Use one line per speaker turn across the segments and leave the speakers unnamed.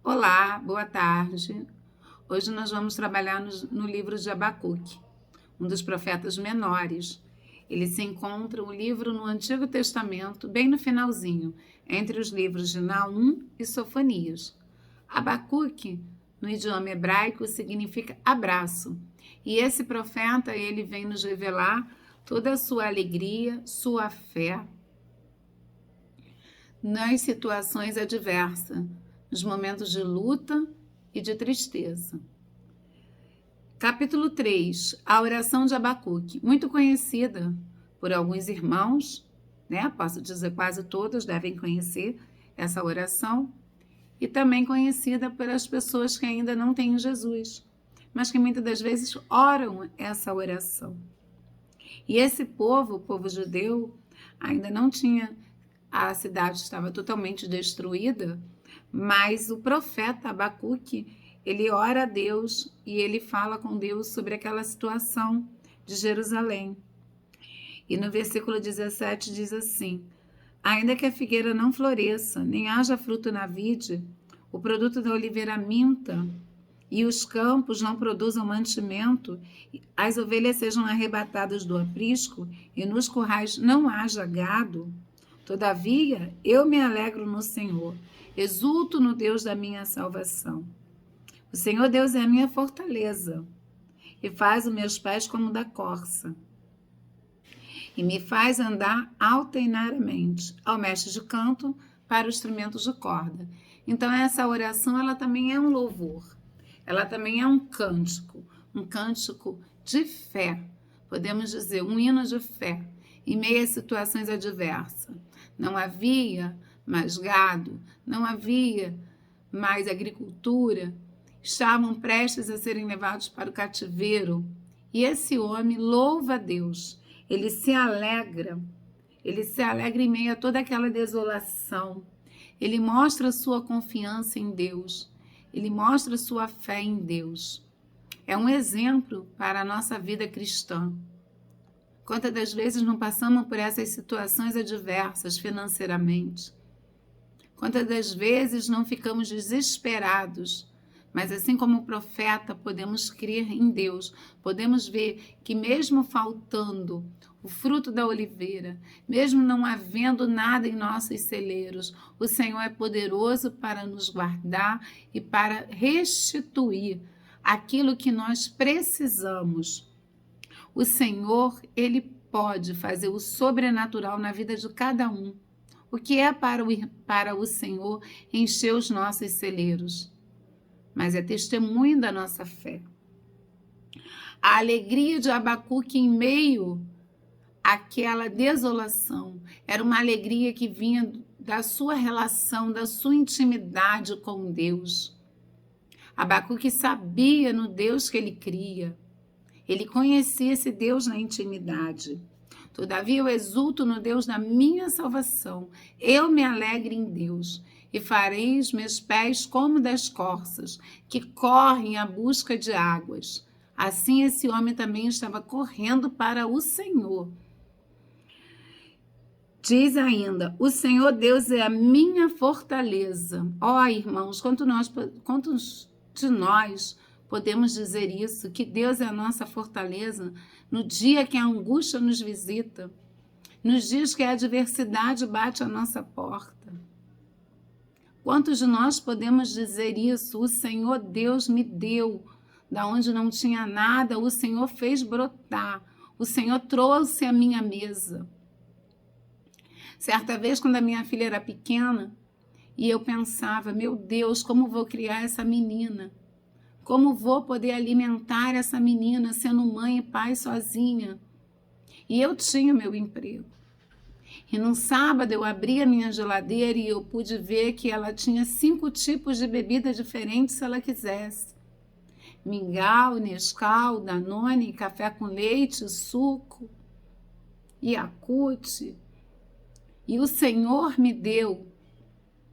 Olá, boa tarde. Hoje nós vamos trabalhar no livro de Abacuque, um dos profetas menores. Ele se encontra o livro no Antigo Testamento, bem no finalzinho, entre os livros de Naum e Sofonias. Abacuque, no idioma hebraico, significa abraço. E esse profeta, ele vem nos revelar toda a sua alegria, sua fé nas situações adversas, nos momentos de luta e de tristeza. Capítulo 3, a oração de Abacuque, muito conhecida por alguns irmãos, né? Posso dizer quase todos devem conhecer essa oração, e também conhecida pelas pessoas que ainda não têm Jesus, mas que muitas das vezes oram essa oração. E esse povo, o povo judeu, ainda não tinha, a cidade estava totalmente destruída, mas o profeta Abacuque, ele ora a Deus e ele fala com Deus sobre aquela situação de Jerusalém. E no versículo 17 diz assim: ainda que a figueira não floresça, nem haja fruto na vide, o produto da oliveira minta, e os campos não produzam mantimento, as ovelhas sejam arrebatadas do aprisco, e nos currais não haja gado, todavia eu me alegro no Senhor, exulto no Deus da minha salvação. O Senhor Deus é a minha fortaleza, e faz os meus pés como da corça, e me faz andar alternariamente ao mestre de canto para os instrumentos de corda. Então essa oração, ela também é um louvor, ela também é um cântico de fé, podemos dizer, um hino de fé, em meio a situações adversas. Não havia mais gado, não havia mais agricultura, estavam prestes a serem levados para o cativeiro. E esse homem louva a Deus, ele se alegra em meio a toda aquela desolação. Ele mostra sua confiança em Deus, ele mostra sua fé em Deus. É um exemplo para a nossa vida cristã. Quantas das vezes não passamos por essas situações adversas financeiramente? Quantas das vezes não ficamos desesperados? Mas assim como o profeta, podemos crer em Deus, podemos ver que mesmo faltando o fruto da oliveira, mesmo não havendo nada em nossos celeiros, o Senhor é poderoso para nos guardar e para restituir aquilo que nós precisamos. O Senhor, ele pode fazer o sobrenatural na vida de cada um. O que é para o Senhor encher os nossos celeiros? Mas é testemunho da nossa fé. A alegria de Abacuque em meio àquela desolação era uma alegria que vinha da sua relação, da sua intimidade com Deus. Abacuque sabia no Deus que ele cria. Ele conhecia esse Deus na intimidade. Todavia eu exulto no Deus da minha salvação. Eu me alegro em Deus e farei os meus pés como das corças, que correm à busca de águas. Assim esse homem também estava correndo para o Senhor. Diz ainda, o Senhor Deus é a minha fortaleza. Ó, irmãos, quantos de nós podemos dizer isso, que Deus é a nossa fortaleza no dia que a angústia nos visita, nos dias que a adversidade bate à nossa porta. Quantos de nós podemos dizer isso? O Senhor Deus me deu, da onde não tinha nada, o Senhor fez brotar, o Senhor trouxe a minha mesa. Certa vez, quando a minha filha era pequena, e eu pensava, meu Deus, como vou criar essa menina? Como vou poder alimentar essa menina sendo mãe e pai sozinha? E eu tinha meu emprego. E num sábado eu abri a minha geladeira e eu pude ver que ela tinha 5 tipos de bebida diferentes se ela quisesse. Mingau, Nescau, Danone, café com leite, suco, Yakult. E o Senhor me deu.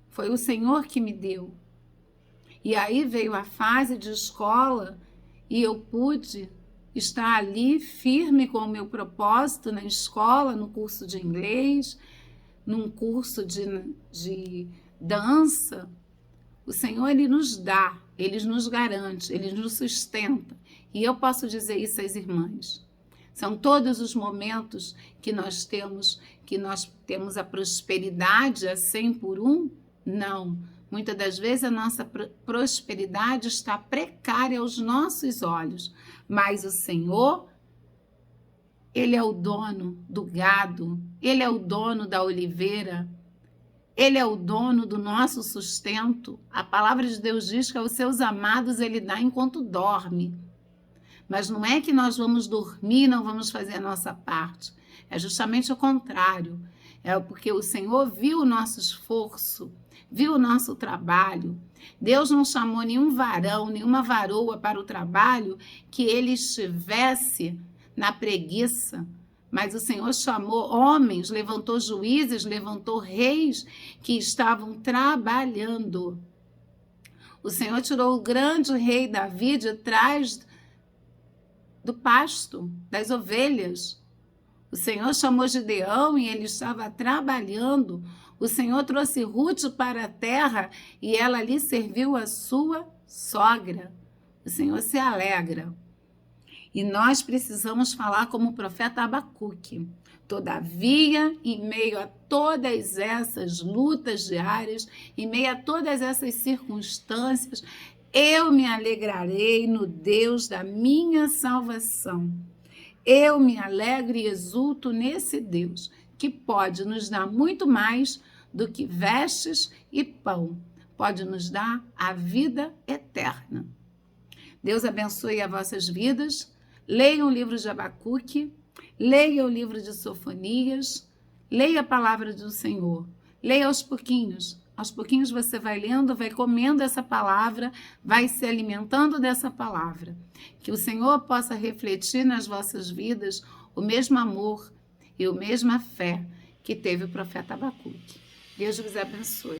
Foi o Senhor que me deu. E aí veio a fase de escola e eu pude estar ali firme com o meu propósito na escola, no curso de inglês, num curso de dança, O Senhor, Ele nos dá, Ele nos garante, Ele nos sustenta. E eu posso dizer isso às irmãs. São todos os momentos que nós temos a prosperidade a 100 por 1? Não. Muitas das vezes a nossa prosperidade está precária aos nossos olhos, mas o Senhor, Ele é o dono do gado, Ele é o dono da oliveira, Ele é o dono do nosso sustento. A palavra de Deus diz que aos seus amados Ele dá enquanto dorme. Mas não é que nós vamos dormir e não vamos fazer a nossa parte. É justamente o contrário. É porque o Senhor viu o nosso esforço, viu o nosso trabalho. Deus não chamou nenhum varão, nenhuma varoa para o trabalho que ele estivesse na preguiça. Mas o Senhor chamou homens, levantou juízes, levantou reis que estavam trabalhando. O Senhor tirou o grande rei Davi de trás do pasto, das ovelhas. O Senhor chamou Gideão e ele estava trabalhando. O Senhor trouxe Ruth para a terra e ela ali serviu a sua sogra. O Senhor se alegra. E nós precisamos falar como o profeta Abacuque. Todavia, em meio a todas essas lutas diárias, em meio a todas essas circunstâncias, eu me alegrarei no Deus da minha salvação. Eu me alegro e exulto nesse Deus, que pode nos dar muito mais do que vestes e pão. Pode nos dar a vida eterna. Deus abençoe as vossas vidas. Leiam o livro de Abacuque, leia o livro de Sofonias, leia a palavra do Senhor. Leia aos pouquinhos. Aos pouquinhos você vai lendo, vai comendo essa palavra, vai se alimentando dessa palavra. Que o Senhor possa refletir nas vossas vidas o mesmo amor e a mesma fé que teve o profeta Abacuque. Deus vos abençoe.